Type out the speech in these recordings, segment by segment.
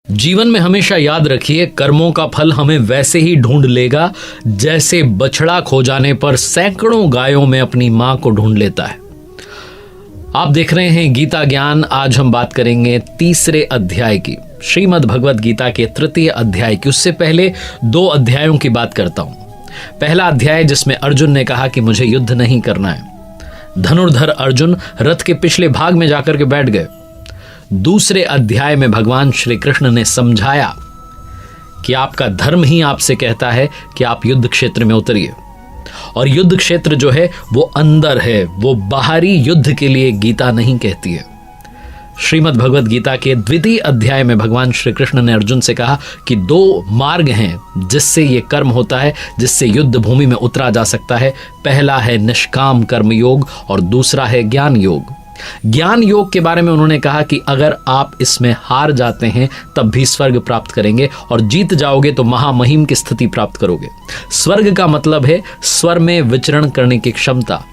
जीवन में हमेशा याद रखिए, कर्मों का फल हमें वैसे ही ढूंढ लेगा जैसे बछड़ा खो जाने पर सैकड़ों गायों में अपनी मां को ढूंढ लेता है। आप देख रहे हैं गीता ज्ञान। आज हम बात करेंगे तीसरे अध्याय की, श्रीमद् भगवद गीता के तृतीय अध्याय की। उससे पहले 2 अध्यायों की बात करता हूं। पहला अध्याय जिसमें अर्जुन ने कहा कि मुझे युद्ध नहीं करना है। धनुर्धर अर्जुन रथ के पिछले भाग में जाकर के बैठ गए। दूसरे अध्याय में भगवान श्री कृष्ण ने समझाया कि आपका धर्म ही आपसे कहता है कि आप युद्ध क्षेत्र में उतरिए, और युद्ध क्षेत्र जो है वो अंदर है, वो बाहरी युद्ध के लिए गीता नहीं कहती है। श्रीमद् भगवद गीता के द्वितीय अध्याय में भगवान श्री कृष्ण ने अर्जुन से कहा कि 2 मार्ग हैं जिससे ये कर्म होता है, जिससे युद्ध भूमि में उतरा जा सकता है। पहला है निष्काम कर्म योग और दूसरा है ज्ञान योग। ज्ञान योग के बारे में उन्होंने कहा कि अगर आप इसमें हार जाते हैं तब भी स्वर्ग प्राप्त करेंगे, और जीत जाओगे तो महामहिम की स्थिति प्राप्त करोगे। स्वर्ग का मतलब है स्वर में विचरण करने की क्षमता।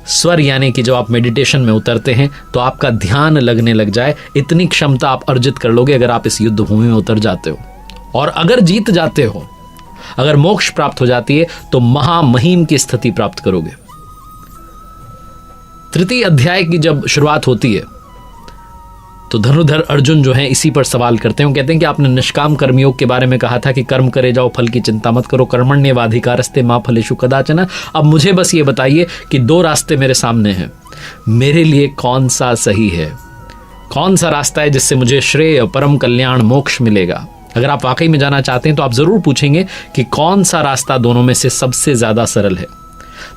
स्वर यानी कि जब आप मेडिटेशन में उतरते हैं तो आपका ध्यान लगने लग जाए, इतनी क्षमता आप अर्जित कर लोगे अगर आप इस युद्ध भूमि में उतर जाते हो। और अगर जीत जाते हो, अगर मोक्ष प्राप्त हो जाती है, तो महामहिम की स्थिति प्राप्त करोगे। तृतीय अध्याय की जब शुरुआत होती है तो धनुर्धर अर्जुन जो है इसी पर सवाल करते हैं। कहते हैं कि आपने निष्काम कर्मयोग के बारे में कहा था कि कर्म करे जाओ, फल की चिंता मत करो, कर्मण्येवाधिकारस्ते मा फलेषु कदाचन। अब मुझे बस ये बताइए कि 2 रास्ते मेरे सामने हैं, मेरे लिए कौन सा सही है? कौन सा रास्ता है जिससे मुझे श्रेय, परम कल्याण, मोक्ष मिलेगा? अगर आप वाकई में जाना चाहते हैं तो आप जरूर पूछेंगे कि कौन सा रास्ता दोनों में से सबसे ज्यादा सरल है।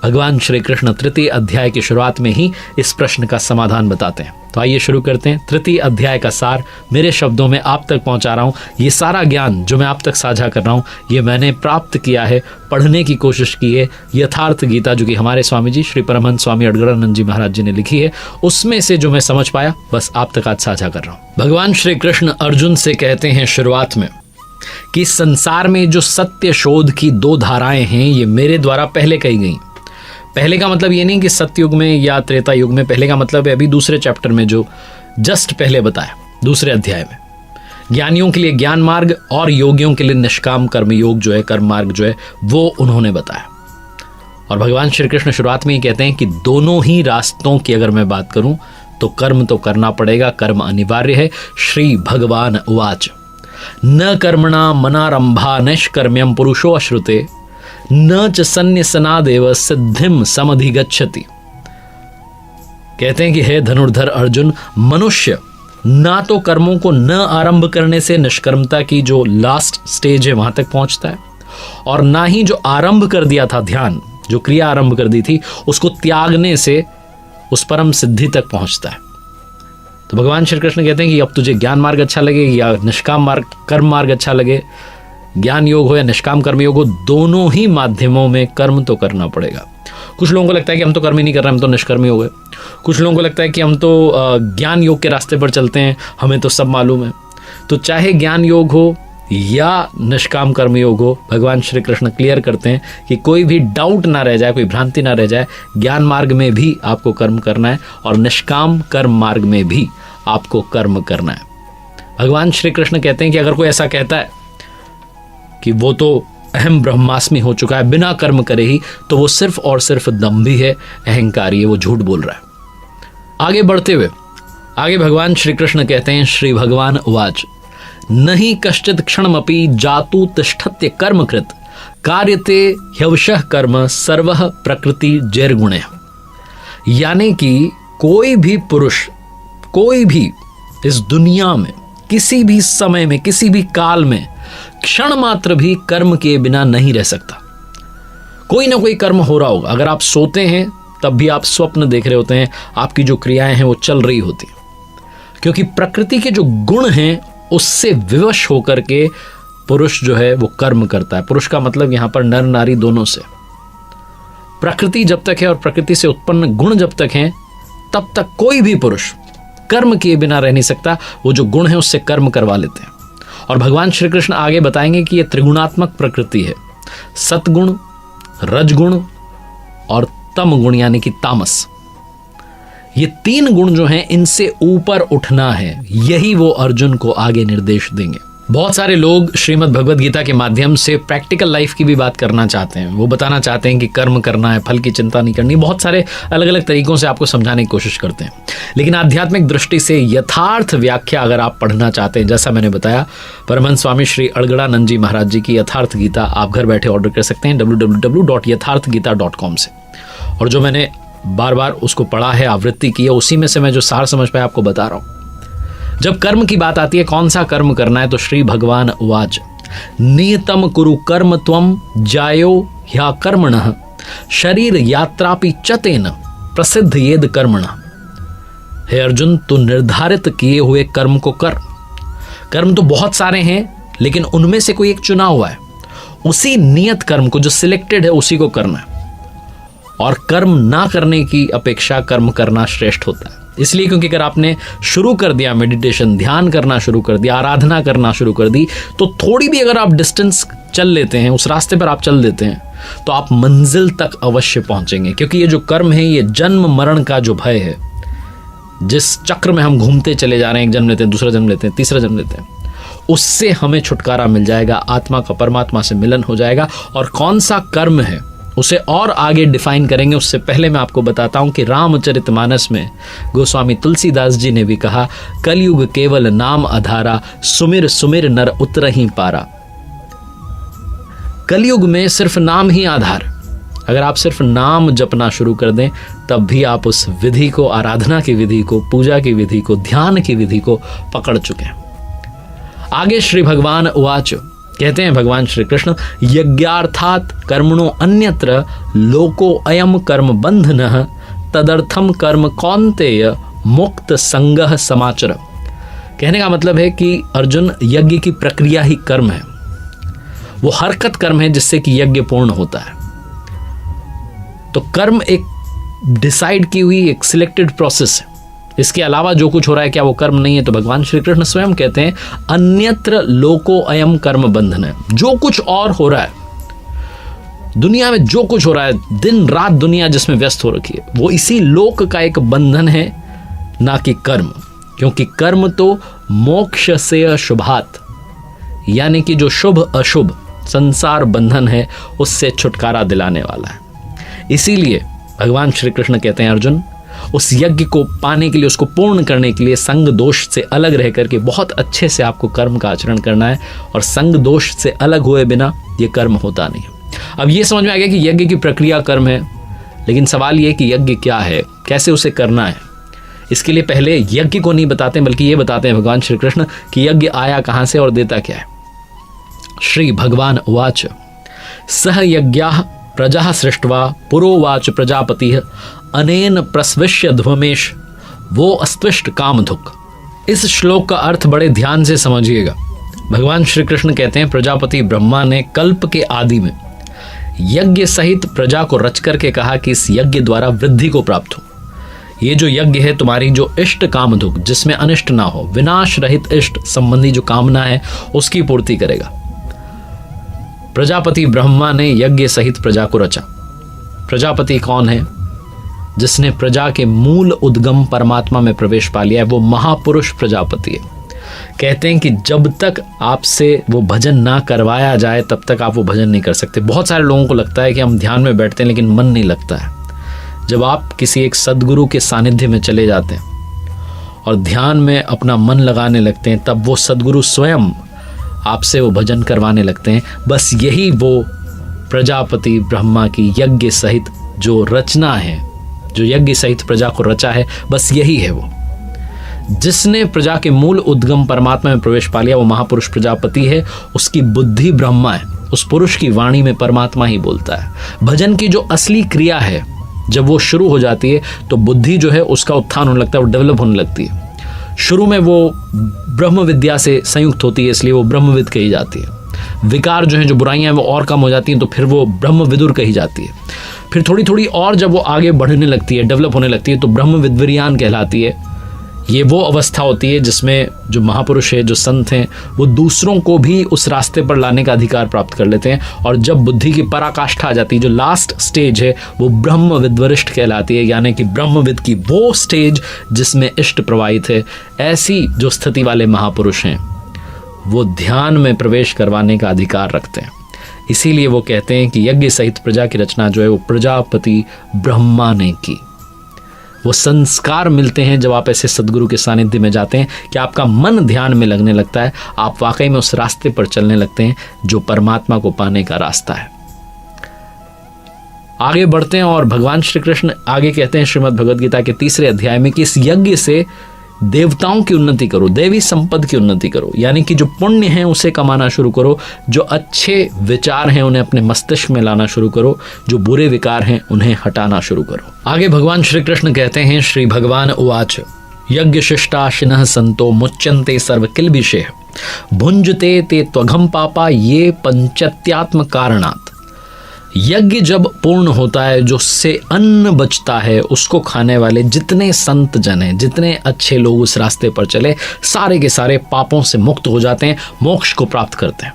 भगवान श्री कृष्ण तृतीय अध्याय की शुरुआत में ही इस प्रश्न का समाधान बताते हैं। तो आइए शुरू करते हैं। तृतीय अध्याय का सार मेरे शब्दों में आप तक पहुंचा रहा हूं। ये सारा ज्ञान जो मैं आप तक साझा कर रहा हूं, ये मैंने प्राप्त किया है, पढ़ने की कोशिश की है। यथार्थ गीता जो कि हमारे स्वामी जी श्री परमहंस स्वामी अडगड़ानंद जी महाराज जी ने लिखी है, उसमें से जो मैं समझ पाया बस आप तक आज साझा कर रहा हूं। भगवान श्री कृष्ण अर्जुन से कहते हैं शुरुआत में कि संसार में जो सत्य शोध की 2 धाराएं हैं, ये मेरे द्वारा पहले कही गई। पहले का मतलब ये नहीं कि सत्ययुग में या त्रेता युग में, पहले का मतलब है अभी दूसरे चैप्टर में जो जस्ट पहले बताया, दूसरे अध्याय में। ज्ञानियों के लिए ज्ञान मार्ग और योगियों के लिए निष्काम कर्म योग जो है, कर्म मार्ग जो है, वो उन्होंने बताया। और भगवान श्री कृष्ण शुरुआत में ही कहते हैं कि दोनों ही रास्तों की अगर मैं बात करूं तो कर्म तो करना पड़ेगा, कर्म अनिवार्य है। श्री भगवान उवाच न कर्मणा मनारंभा नैष्कर्म्यम पुरुषो अश्रुते न च सन्न्यसनादेव सिद्धिम समधिगच्छति। कहते हैं कि हे धनुर्धर अर्जुन, मनुष्य ना तो कर्मों को न आरंभ करने से निष्कर्मता की जो लास्ट स्टेज है वहां तक पहुंचता है, और ना ही जो आरंभ कर दिया था ध्यान, जो क्रिया आरंभ कर दी थी, उसको त्यागने से उस परम सिद्धि तक पहुंचता है। तो भगवान श्री कृष्ण कहते हैं कि अब तुझे ज्ञान मार्ग अच्छा लगे या निष्काम मार्ग, कर्म मार्ग अच्छा लगे, ज्ञान योग हो या निष्काम कर्म योग हो, दोनों ही माध्यमों में कर्म तो करना पड़ेगा। कुछ लोगों को लगता है कि हम तो कर्म ही नहीं कर रहे, हम तो निष्कर्मी हो गए। कुछ लोगों को लगता है कि हम तो ज्ञान योग के रास्ते पर चलते हैं, हमें तो सब मालूम है। तो चाहे ज्ञान योग हो या निष्काम कर्म योग हो, भगवान श्री कृष्ण क्लियर करते हैं कि कोई भी डाउट ना रह जाए, कोई भ्रांति ना रह जाए। ज्ञान मार्ग में भी आपको कर्म करना है और निष्काम कर्म मार्ग में भी आपको कर्म करना है। भगवान श्री कृष्ण कहते हैं कि अगर कोई ऐसा कहता है कि वो तो अहम ब्रह्मास्मि हो चुका है बिना कर्म करे ही, तो वो सिर्फ और सिर्फ दंभी है, अहंकारी है, वो झूठ बोल रहा है। आगे बढ़ते हुए आगे भगवान श्री कृष्ण कहते हैं, श्री भगवान उवाच नहीं कश्चित क्षणमपि जातु तिष्ठत्य कर्मकृत कार्यते ह्यवशः कर्म सर्वः प्रकृति जैर्गुणे। यानी कि कोई भी पुरुष, कोई भी इस दुनिया में किसी भी समय में, किसी भी काल में क्षण मात्र भी कर्म किए बिना नहीं रह सकता। कोई ना कोई कर्म हो रहा होगा। अगर आप सोते हैं तब भी आप स्वप्न देख रहे होते हैं, आपकी जो क्रियाएं हैं वो चल रही होती हैं, क्योंकि प्रकृति के जो गुण हैं उससे विवश होकर के पुरुष जो है वो कर्म करता है। पुरुष का मतलब यहां पर नर नारी दोनों से। प्रकृति जब तक है और प्रकृति से उत्पन्न गुण जब तक हैं, तब तक कोई भी पुरुष कर्म किए बिना रह नहीं सकता। वो जो गुण है उससे कर्म करवा लेते हैं। और भगवान श्री कृष्ण आगे बताएंगे कि यह त्रिगुणात्मक प्रकृति है, सतगुण, रजगुण और तम गुण यानी कि तामस। ये 3 गुण जो हैं इनसे ऊपर उठना है, यही वो अर्जुन को आगे निर्देश देंगे। बहुत सारे लोग श्रीमद् भगवद गीता के माध्यम से प्रैक्टिकल लाइफ की भी बात करना चाहते हैं। वो बताना चाहते हैं कि कर्म करना है, फल की चिंता नहीं करनी। बहुत सारे अलग अलग तरीकों से आपको समझाने की कोशिश करते हैं, लेकिन आध्यात्मिक दृष्टि से यथार्थ व्याख्या अगर आप पढ़ना चाहते हैं, जैसा मैंने बताया, परमहंस स्वामी श्री अड़गड़ानंद जी महाराज जी की यथार्थ गीता आप घर बैठे ऑर्डर कर सकते हैं www.यथार्थगीता.com से। और जो मैंने बार बार उसको पढ़ा है, आवृत्ति की है, उसी में से मैं जो सार समझ पाया आपको बता रहा हूँ। जब कर्म की बात आती है, कौन सा कर्म करना है, तो श्री भगवान उवाच नियतम कुरु कर्म त्वम जायो ह्या कर्मणः शरीर यात्रापि चतेन प्रसिद्ध येद कर्मणः। हे अर्जुन, तू निर्धारित किए हुए कर्म को कर। कर्म तो बहुत सारे हैं, लेकिन उनमें से कोई एक चुना हुआ है, उसी नियत कर्म को, जो सिलेक्टेड है, उसी को करना है। और कर्म ना करने की अपेक्षा कर्म करना श्रेष्ठ होता है। इसलिए क्योंकि अगर आपने शुरू कर दिया मेडिटेशन, ध्यान करना शुरू कर दिया, आराधना करना शुरू कर दी, तो थोड़ी भी अगर आप डिस्टेंस चल लेते हैं, उस रास्ते पर आप चल देते हैं, तो आप मंजिल तक अवश्य पहुंचेंगे। क्योंकि ये जो कर्म है, ये जन्म मरण का जो भय है, जिस चक्र में हम घूमते चले जा रहे हैं, एक जन्म लेते हैं, दूसरा जन्म लेते हैं, तीसरा जन्म लेते हैं, उससे हमें छुटकारा मिल जाएगा, आत्मा का परमात्मा से मिलन हो जाएगा। और कौन सा कर्म है उसे और आगे डिफाइन करेंगे, उससे पहले मैं आपको बताता हूं कि रामचरितमानस में गोस्वामी तुलसीदास जी ने भी कहा, कलयुग केवल नाम आधारा, सुमिर सुमिर नर उतरहि पारा। कलयुग में सिर्फ नाम ही आधार। अगर आप सिर्फ नाम जपना शुरू कर दें, तब भी आप उस विधि को, आराधना की विधि को, पूजा की विधि को, ध्यान की विधि को पकड़ चुके हैं। आगे श्री भगवान उवाच, कहते हैं भगवान श्री कृष्ण, यज्ञार्थात कर्मणो अन्यत्र लोको अयम कर्म बंधनः तदर्थम कर्म कौन्तेय मुक्त संगः समाचर। कहने का मतलब है कि अर्जुन, यज्ञ की प्रक्रिया ही कर्म है। वो हरकत कर्म है जिससे कि यज्ञ पूर्ण होता है। तो कर्म एक डिसाइड की हुई, एक सिलेक्टेड प्रोसेस है। इसके अलावा जो कुछ हो रहा है, क्या वो कर्म नहीं है? तो भगवान श्री कृष्ण स्वयं कहते हैं, अन्यत्र लोको अयम कर्म बंधन है। जो कुछ और हो रहा है दुनिया में, जो कुछ हो रहा है, दिन रात दुनिया जिसमें व्यस्त हो रखी है, वो इसी लोक का एक बंधन है, ना कि कर्म। क्योंकि कर्म तो मोक्ष से शुभात, यानी कि जो शुभ अशुभ संसार बंधन है, उससे छुटकारा दिलाने वाला है। इसीलिए भगवान श्री कृष्ण कहते हैं, अर्जुन, उस यज्ञ को पाने के लिए, उसको पूर्ण करने के लिए संग दोष से अलग रह करके बहुत अच्छे से आपको कर्म का आचरण करना है। और संग दोष से अलग हुए बिना ये कर्म होता नहीं। अब ये समझ में आ गया कि यज्ञ की प्रक्रिया कर्म है, लेकिन सवाल ये कि यज्ञ क्या है, कैसे उसे करना है। इसके लिए पहले यज्ञ को नहीं बताते, बल्कि ये बताते हैं भगवान श्री कृष्ण कि यज्ञ आया कहाँ से और देता क्या है। श्री भगवान उवाच, सह यज्ञाः प्रजा सृष्ट्वा पुरोवाच प्रजापति अनेन प्रस्विष्य ध्वमेश वो अस्त्विष्ट कामधुक। इस श्लोक का अर्थ बड़े ध्यान से समझिएगा। भगवान श्री कृष्ण कहते हैं, प्रजापति ब्रह्मा ने कल्प के आदि में यज्ञ सहित प्रजा को रच करके कहा कि इस यज्ञ द्वारा वृद्धि को प्राप्त हो। ये जो यज्ञ है, तुम्हारी जो इष्ट कामधुक, जिसमें अनिष्ट ना हो, विनाश रहित इष्ट संबंधी जो कामना है, उसकी पूर्ति करेगा। प्रजापति ब्रह्मा ने यज्ञ सहित प्रजा को रचा। प्रजापति कौन है? जिसने प्रजा के मूल उद्गम परमात्मा में प्रवेश पा लिया है, वो महापुरुष प्रजापति है। कहते हैं कि जब तक आपसे वो भजन ना करवाया जाए, तब तक आप वो भजन नहीं कर सकते। बहुत सारे लोगों को लगता है कि हम ध्यान में बैठते हैं, लेकिन मन नहीं लगता है। जब आप किसी एक सद्गुरु के सानिध्य में चले जाते हैं और ध्यान में अपना मन लगाने लगते हैं, तब वो सद्गुरु स्वयं आपसे वो भजन करवाने लगते हैं। बस यही वो प्रजापति ब्रह्मा की यज्ञ सहित जो रचना है, जो यज्ञ सहित प्रजा को रचा है, बस यही है वो। जिसने प्रजा के मूल उद्गम परमात्मा में प्रवेश पा लिया, वो महापुरुष प्रजापति है। उसकी बुद्धि ब्रह्मा है, उस पुरुष की वाणी में परमात्मा ही बोलता है। भजन की जो असली क्रिया है, जब वो शुरू हो जाती है, तो बुद्धि जो है उसका उत्थान होने लगता है, वो डेवलप होने लगती है। शुरू में वो ब्रह्म विद्या से संयुक्त होती है, इसलिए वो ब्रह्मविद कही जाती है। विकार जो है, जो बुराइयां, वो और कम हो जाती हैं, तो फिर वो ब्रह्म विदुर कही जाती है। फिर थोड़ी थोड़ी और जब वो आगे बढ़ने लगती है, डेवलप होने लगती है, तो ब्रह्म विद्वरियान कहलाती है। ये वो अवस्था होती है जिसमें जो महापुरुष है, जो संत हैं, वो दूसरों को भी उस रास्ते पर लाने का अधिकार प्राप्त कर लेते हैं। और जब बुद्धि की पराकाष्ठा आ जाती है, जो लास्ट स्टेज है, वो ब्रह्म विद्वरिष्ठ कहलाती है, यानी कि ब्रह्मविद की वो स्टेज जिसमें इष्ट प्रवाहित है। ऐसी जो स्थिति वाले महापुरुष हैं वो ध्यान में प्रवेश करवाने का अधिकार रखते हैं। इसीलिए वो कहते हैं कि यज्ञ सहित प्रजा की रचना जो है वो प्रजापति ब्रह्मा ने की। वो संस्कार मिलते हैं जब आप ऐसे सदगुरु के सानिध्य में जाते हैं कि आपका मन ध्यान में लगने लगता है, आप वाकई में उस रास्ते पर चलने लगते हैं जो परमात्मा को पाने का रास्ता है। आगे बढ़ते हैं और भगवान श्री कृष्ण आगे कहते हैं श्रीमद् भगवद गीता के 3 अध्याय में कि इस यज्ञ से देवताओं की उन्नति करो, दैवी संपद की उन्नति करो, यानी कि जो पुण्य है उसे कमाना शुरू करो, जो अच्छे विचार हैं उन्हें अपने मस्तिष्क में लाना शुरू करो, जो बुरे विकार हैं उन्हें हटाना शुरू करो। आगे भगवान श्री कृष्ण कहते हैं, श्री भगवान उवाच यज्ञ शिष्टाशिनः संतो मुच्यन्ते सर्व किल्बिषेः भुंजते ते त्वघम पापा ये पंचत्यात्म कारणात्। यज्ञ जब पूर्ण होता है, जो उससे अन्न बचता है, उसको खाने वाले जितने संत जन हैं, जितने अच्छे लोग उस रास्ते पर चले, सारे के सारे पापों से मुक्त हो जाते हैं, मोक्ष को प्राप्त करते हैं।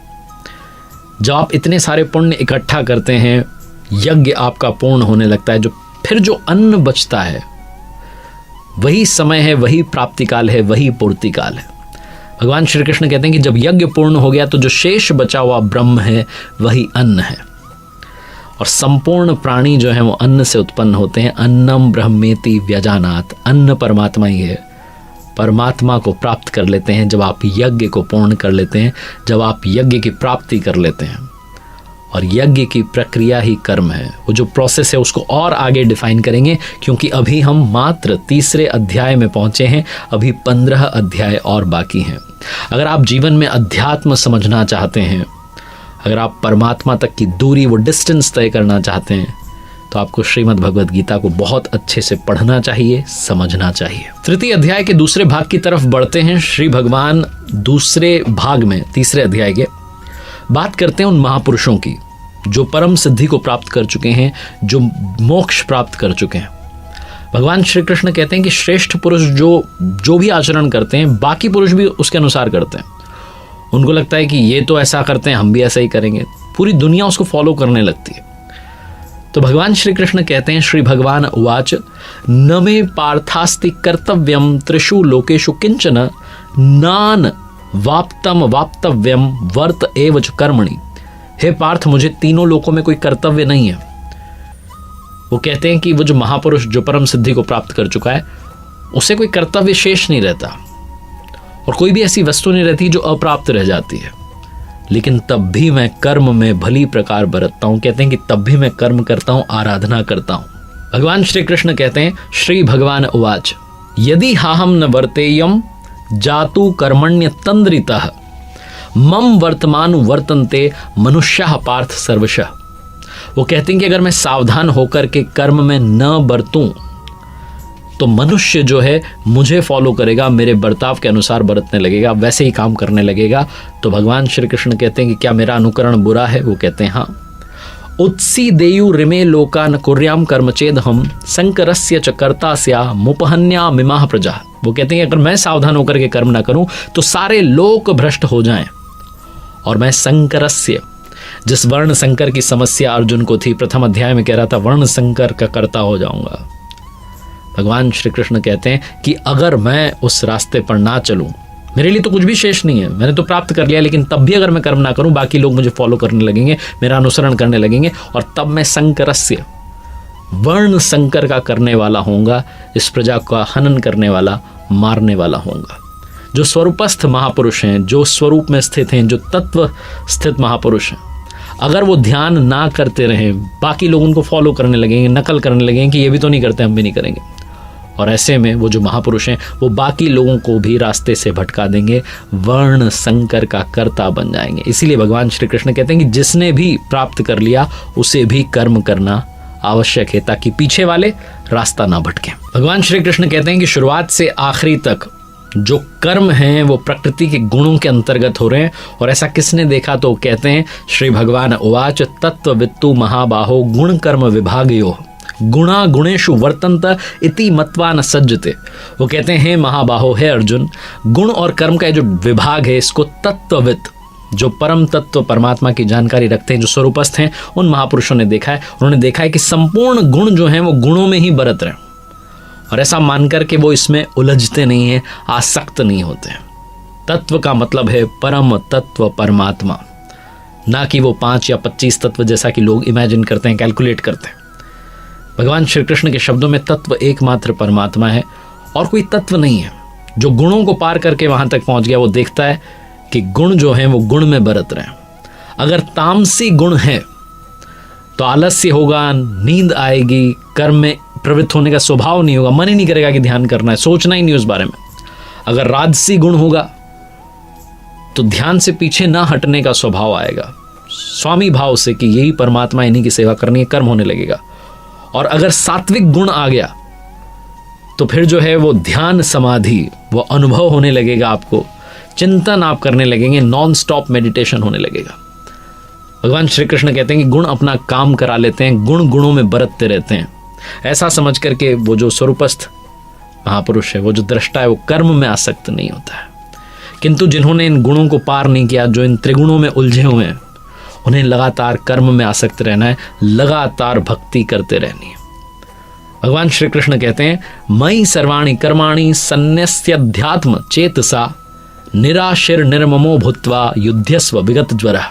जब आप इतने सारे पुण्य इकट्ठा करते हैं, यज्ञ आपका पूर्ण होने लगता है, फिर जो अन्न बचता है वही समय है, वही प्राप्ति काल है, वही पूर्ति काल है। भगवान श्री कृष्ण कहते हैं कि जब यज्ञ पूर्ण हो गया तो जो शेष बचा हुआ ब्रह्म है वही अन्न है। और संपूर्ण प्राणी जो है वो अन्न से उत्पन्न होते हैं। अन्नम ब्रह्मेति व्यजानात, अन्न परमात्मा ही है। परमात्मा को प्राप्त कर लेते हैं जब आप यज्ञ को पूर्ण कर लेते हैं, जब आप यज्ञ की प्राप्ति कर लेते हैं। और यज्ञ की प्रक्रिया ही कर्म है। वो जो प्रोसेस है उसको और आगे डिफाइन करेंगे, क्योंकि अभी हम मात्र 3 अध्याय में पहुंचे हैं, अभी 15 अध्याय और बाकी हैं। अगर आप जीवन में अध्यात्म समझना चाहते हैं, अगर आप परमात्मा तक की दूरी, वो डिस्टेंस तय करना चाहते हैं, तो आपको श्रीमद् भगवद गीता को बहुत अच्छे से पढ़ना चाहिए, समझना चाहिए। 3 अध्याय के दूसरे भाग की तरफ बढ़ते हैं। श्री भगवान दूसरे भाग में 3 अध्याय के बात करते हैं उन महापुरुषों की जो परम सिद्धि को प्राप्त कर चुके हैं, जो मोक्ष प्राप्त कर चुके हैं। भगवान श्री कृष्ण कहते हैं कि श्रेष्ठ पुरुष जो भी आचरण करते हैं, बाकी पुरुष भी उसके अनुसार करते हैं। उनको लगता है कि ये तो ऐसा करते हैं, हम भी ऐसा ही करेंगे। पूरी दुनिया उसको फॉलो करने लगती है। तो भगवान श्री कृष्ण कहते हैं, श्री भगवान उवाच न मे पार्थास्ति कर्तव्यम त्रिषु लोकेषु किंचन नान वाप्तम वाप्तव्यम वर्त एव च कर्मणि। हे पार्थ, मुझे तीनों लोकों में कोई कर्तव्य नहीं है। वो कहते हैं कि वो जो महापुरुष जो परम सिद्धि को प्राप्त कर चुका है, उसे कोई कर्तव्य शेष नहीं रहता और कोई भी ऐसी वस्तु नहीं रहती जो अप्राप्त रह जाती है। लेकिन तब भी मैं कर्म में भली प्रकार बरतता हूं। कहते हैं कि तब भी मैं कर्म करता हूं, आराधना करता हूं। भगवान श्री कृष्ण कहते हैं, श्री भगवान उवाच यदि हाहम न वर्तेयम जातु कर्मण्य तंद्रितः मम वर्तमान वर्तन्ते मनुष्यः पार्थ सर्वशः। वो कहते हैं कि अगर मैं सावधान होकर के कर्म में न बरतूं तो मनुष्य जो है मुझे फॉलो करेगा, मेरे बर्ताव के अनुसार बरतने लगेगा, वैसे ही काम करने लगेगा। तो भगवान श्री कृष्ण कहते हैं कि क्या मेरा अनुकरण बुरा है? वो कहते हैं हाँ। उत्सी देयु रिमे लोकान कुर्याम कर्मचेद हम संकरस्य च कर्ता स्या मुपहन्या मिमाह प्रजा। वो कहते हैं कि अगर मैं सावधान होकर के कर्म ना करूं तो सारे लोक भ्रष्ट हो जाएं और मैं संकरस्य, जिस वर्ण संकर की समस्या अर्जुन को थी, प्रथम अध्याय में कह रहा था वर्ण संकर का कर्ता हो जाऊंगा। भगवान श्री कृष्ण कहते हैं कि अगर मैं उस रास्ते पर ना चलूं, मेरे लिए तो कुछ भी शेष नहीं है, मैंने तो प्राप्त कर लिया, लेकिन तब भी अगर मैं कर्म ना करूं, बाकी लोग मुझे फॉलो करने लगेंगे, मेरा अनुसरण करने लगेंगे, और तब मैं संकरस्य, वर्ण संकर का करने वाला होऊंगा, इस प्रजा का हनन करने वाला, मारने वाला होऊंगा। जो स्वरूपस्थ महापुरुष हैं, जो स्वरूप में स्थित हैं, जो तत्व स्थित महापुरुष हैं, अगर वो ध्यान ना करते रहें, बाकी लोग उनको फॉलो करने लगेंगे, नकल करने लगेंगे कि ये भी तो नहीं करते, हम भी नहीं करेंगे। और ऐसे में वो जो महापुरुष हैं वो बाकी लोगों को भी रास्ते से भटका देंगे, वर्ण संकर का कर्ता बन जाएंगे। इसीलिए भगवान श्री कृष्ण कहते हैं कि जिसने भी प्राप्त कर लिया उसे भी कर्म करना आवश्यक है, ताकि पीछे वाले रास्ता ना भटके। भगवान श्री कृष्ण कहते हैं कि शुरुआत से आखिरी तक जो कर्म हैं वो प्रकृति के गुणों के अंतर्गत हो रहे हैं। और ऐसा किसने देखा? तो कहते हैं श्री भगवान उवाच तत्ववित्तु महाबाहो गुण कर्म विभागयो गुणा गुणेषु वर्तन्त इति मत्वा न सज्जते। वो कहते हैं महाबाहो है अर्जुन, गुण और कर्म का जो विभाग है इसको तत्वविद, जो परम तत्व परमात्मा की जानकारी रखते हैं, जो स्वरूपस्थ हैं, उन महापुरुषों ने देखा है। उन्होंने देखा है कि संपूर्ण गुण जो हैं वो गुणों में ही बरत रहे हैं, और ऐसा मान करके वो इसमें उलझते नहीं हैं, आसक्त नहीं होते हैं। तत्व का मतलब है परम तत्व परमात्मा, ना कि वो 5 या 25 तत्व जैसा कि लोग इमेजिन करते हैं, कैलकुलेट करते हैं। भगवान श्री कृष्ण के शब्दों में तत्व एकमात्र परमात्मा है और कोई तत्व नहीं है। जो गुणों को पार करके वहां तक पहुंच गया वो देखता है कि गुण जो हैं वो गुण में बरत रहे हैं। अगर तामसी गुण है तो आलस्य होगा, नींद आएगी, कर्म में प्रवृत्त होने का स्वभाव नहीं होगा, मन ही नहीं करेगा कि ध्यान करना है, सोचना ही नहीं उस बारे में। अगर राजसी गुण होगा तो ध्यान से पीछे ना हटने का स्वभाव आएगा, स्वामी भाव से कि यही परमात्मा, इन्हीं की सेवा करनी है, कर्म होने लगेगा। और अगर सात्विक गुण आ गया तो फिर जो है वो ध्यान समाधि, वो अनुभव होने लगेगा, आपको चिंतन आप करने लगेंगे, नॉन स्टॉप मेडिटेशन होने लगेगा। भगवान श्री कृष्ण कहते हैं कि गुण अपना काम करा लेते हैं, गुण गुणों में बरतते रहते हैं। ऐसा समझ करके वो जो स्वरूपस्थ महापुरुष है, वो जो दृष्टा है, वो कर्म में आसक्त नहीं होता है। किंतु जिन्होंने इन गुणों को पार नहीं किया, जो इन त्रिगुणों में उलझे हुए हैं, उन्हें लगातार कर्म में आसक्त रहना है, लगातार भक्ति करते रहनी है। भगवान श्री कृष्ण कहते हैं मयि सर्वाणि कर्माणि सन्न्यस्याध्यात्म चेतसा निराशिर निर्ममो भूत्वा युध्यस्व विगत ज्वरः।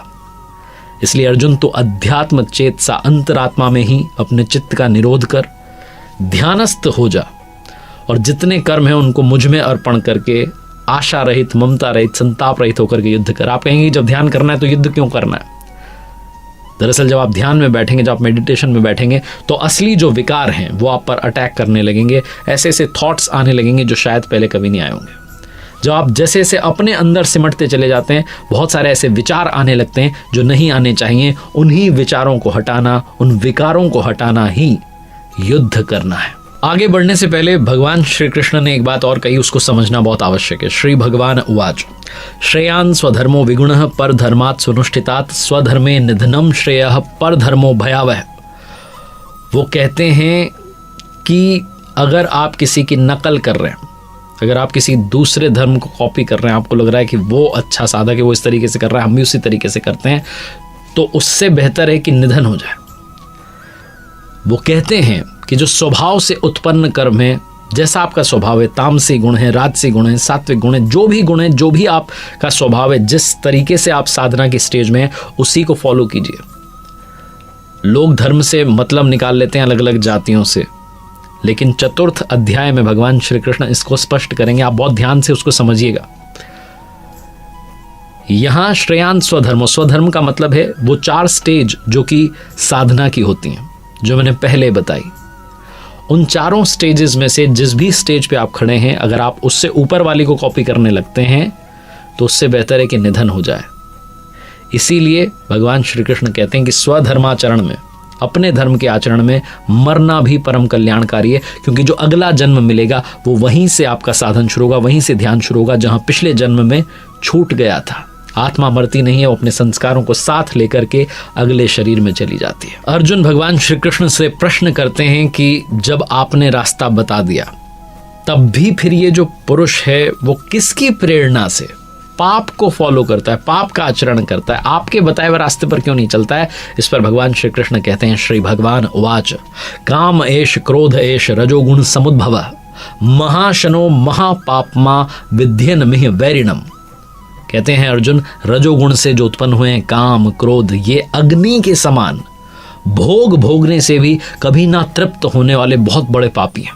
इसलिए अर्जुन तो अध्यात्म चेतसा, अंतरात्मा में ही अपने चित्त का निरोध कर ध्यानस्थ हो जा, और जितने कर्म हैं उनको मुझ में अर्पण करके आशा रहित, ममता रहित, संताप रहित होकर के युद्ध कर। आप कहेंगे जब ध्यान करना है तो युद्ध क्यों करना है? दरअसल जब आप ध्यान में बैठेंगे, जब आप मेडिटेशन में बैठेंगे, तो असली जो विकार हैं वो आप पर अटैक करने लगेंगे। ऐसे ऐसे थॉट्स आने लगेंगे जो शायद पहले कभी नहीं आए होंगे। जब आप जैसे जैसे अपने अंदर सिमटते चले जाते हैं, बहुत सारे ऐसे विचार आने लगते हैं जो नहीं आने चाहिए। उन्हीं विचारों को हटाना, उन विकारों को हटाना ही युद्ध करना है। आगे बढ़ने से पहले भगवान श्री कृष्ण ने एक बात और कही, उसको समझना बहुत आवश्यक है। श्री भगवान उवाच श्रेयान् स्वधर्मो विगुणः परधर्मात् सुनुष्ठितात् स्वधर्मे निधनम श्रेयः परधर्मो भयावह। वो कहते हैं कि अगर आप किसी की नकल कर रहे हैं, अगर आप किसी दूसरे धर्म को कॉपी कर रहे हैं, आपको लग रहा है कि वो अच्छा साधक है, वो इस तरीके से कर रहा है, हम भी उसी तरीके से करते हैं, तो उससे बेहतर है कि निधन हो जाए। वो कहते हैं कि जो स्वभाव से उत्पन्न कर्म है, जैसा आपका स्वभाव है, तामसी गुण है, राजसी गुण है, सात्विक गुण है, जो भी गुण है, जो भी आपका स्वभाव है, जिस तरीके से आप साधना की स्टेज में है, उसी को फॉलो कीजिए। लोग धर्म से मतलब निकाल लेते हैं अलग अलग जातियों से, लेकिन चतुर्थ अध्याय में भगवान श्री कृष्ण इसको स्पष्ट करेंगे। आप बहुत ध्यान से उसको समझिएगा। यहां श्रेयान् स्वधर्मो, स्वधर्म का मतलब है वो 4 स्टेज जो कि साधना की होती हैं, जो मैंने पहले बताई। उन चारों स्टेजेस में से जिस भी स्टेज पे आप खड़े हैं, अगर आप उससे ऊपर वाली को कॉपी करने लगते हैं तो उससे बेहतर है कि निधन हो जाए। इसीलिए भगवान श्री कृष्ण कहते हैं कि स्वधर्माचरण में, अपने धर्म के आचरण में मरना भी परम कल्याणकारी है, क्योंकि जो अगला जन्म मिलेगा वो वहीं से आपका साधन शुरू होगा, वहीं से ध्यान शुरू होगा जहां पिछले जन्म में छूट गया था। आत्मा मरती नहीं है, वो अपने संस्कारों को साथ लेकर के अगले शरीर में चली जाती है। अर्जुन भगवान श्री कृष्ण से प्रश्न करते हैं कि जब आपने रास्ता बता दिया, तब भी फिर ये जो पुरुष है वो किसकी प्रेरणा से पाप को फॉलो करता है, पाप का आचरण करता है, आपके बताए हुए रास्ते पर क्यों नहीं चलता है? इस पर भगवान श्री कृष्ण कहते हैं श्री भगवान उवाच काम एष क्रोध एष रजोगुण समुद्भव महाशनो महापापमा विद्यन मिह वैरिणम। कहते हैं अर्जुन, रजोगुण से जो उत्पन्न हुए हैं काम, क्रोध, ये अग्नि के समान भोग भोगने से भी कभी ना तृप्त होने वाले बहुत बड़े पापी हैं।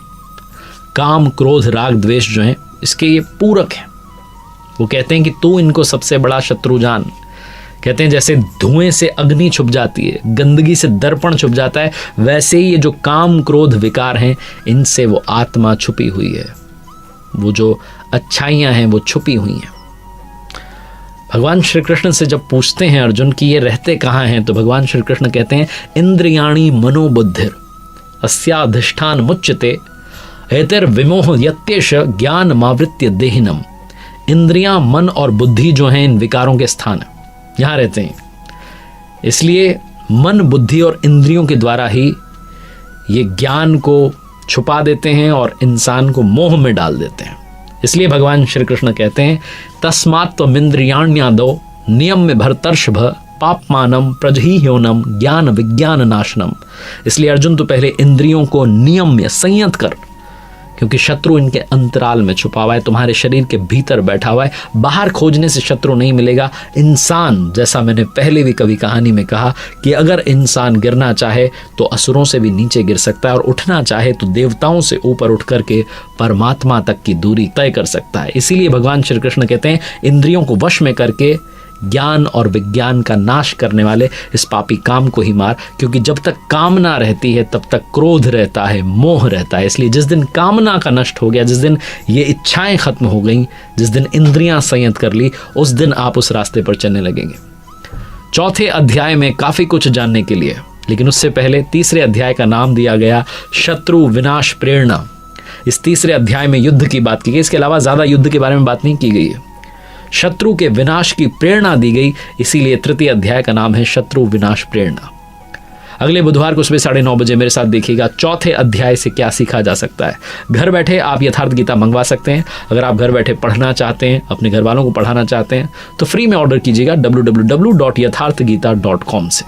काम, क्रोध, राग, द्वेष जो हैं, इसके ये पूरक हैं। वो कहते हैं कि तू इनको सबसे बड़ा शत्रु जान। कहते हैं जैसे धुएं से अग्नि छुप जाती है, गंदगी से दर्पण छुप जाता है, वैसे ही ये जो काम, क्रोध, विकार हैं, इनसे वो आत्मा छुपी हुई है, वो जो अच्छाइयां हैं वो छुपी हुई हैं। भगवान श्री कृष्ण से जब पूछते हैं अर्जुन कि ये रहते कहाँ हैं, तो भगवान श्री कृष्ण कहते हैं इंद्रियाणि मनोबुद्धिर अस्याधिष्ठान मुच्यते एतिर विमोह यत्येष ज्ञान मावृत्य देहिनम। इंद्रियां, मन और बुद्धि जो हैं इन विकारों के स्थान यहाँ रहते हैं। इसलिए मन, बुद्धि और इंद्रियों के द्वारा ही ये ज्ञान को छुपा देते हैं और इंसान को मोह में डाल देते हैं। इसलिए भगवान श्री कृष्ण कहते हैं तस्मात्त्वमिन्द्रियाण्यादौ नियम में भरतर्षभ पापमानम प्रजहीह्योनम ज्ञान विज्ञान नाशनम। इसलिए अर्जुन तो पहले इंद्रियों को नियम में संयत कर, क्योंकि शत्रु इनके अंतराल में छुपा हुआ है, तुम्हारे शरीर के भीतर बैठा हुआ है। बाहर खोजने से शत्रु नहीं मिलेगा। इंसान, जैसा मैंने पहले भी कभी कहानी में कहा कि अगर इंसान गिरना चाहे तो असुरों से भी नीचे गिर सकता है और उठना चाहे तो देवताओं से ऊपर उठ करके परमात्मा तक की दूरी तय कर सकता है। इसीलिए भगवान श्री कृष्ण कहते हैं इंद्रियों को वश में करके ज्ञान और विज्ञान का नाश करने वाले इस पापी काम को ही मार, क्योंकि जब तक कामना रहती है तब तक क्रोध रहता है, मोह रहता है। इसलिए जिस दिन कामना का नष्ट हो गया, जिस दिन ये इच्छाएं खत्म हो गई, जिस दिन इंद्रियां संयत कर ली, उस दिन आप उस रास्ते पर चलने लगेंगे। चौथे अध्याय में काफी कुछ जानने के लिए, लेकिन उससे पहले तीसरे अध्याय का नाम दिया गया शत्रु विनाश प्रेरणा। इस तीसरे अध्याय में युद्ध की बात की गई, इसके अलावा ज्यादा युद्ध के बारे में बात नहीं की गई है। शत्रु के विनाश की प्रेरणा दी गई, इसीलिए तृतीय अध्याय का नाम है शत्रु विनाश प्रेरणा। अगले बुधवार को सुबह 9:30 बजे मेरे साथ देखिएगा चौथे अध्याय से क्या सीखा जा सकता है। घर बैठे आप यथार्थ गीता मंगवा सकते हैं। अगर आप घर बैठे पढ़ना चाहते हैं, अपने घर वालों को पढ़ाना चाहते हैं, तो फ्री में ऑर्डर कीजिएगा www.yatharthgita.com से।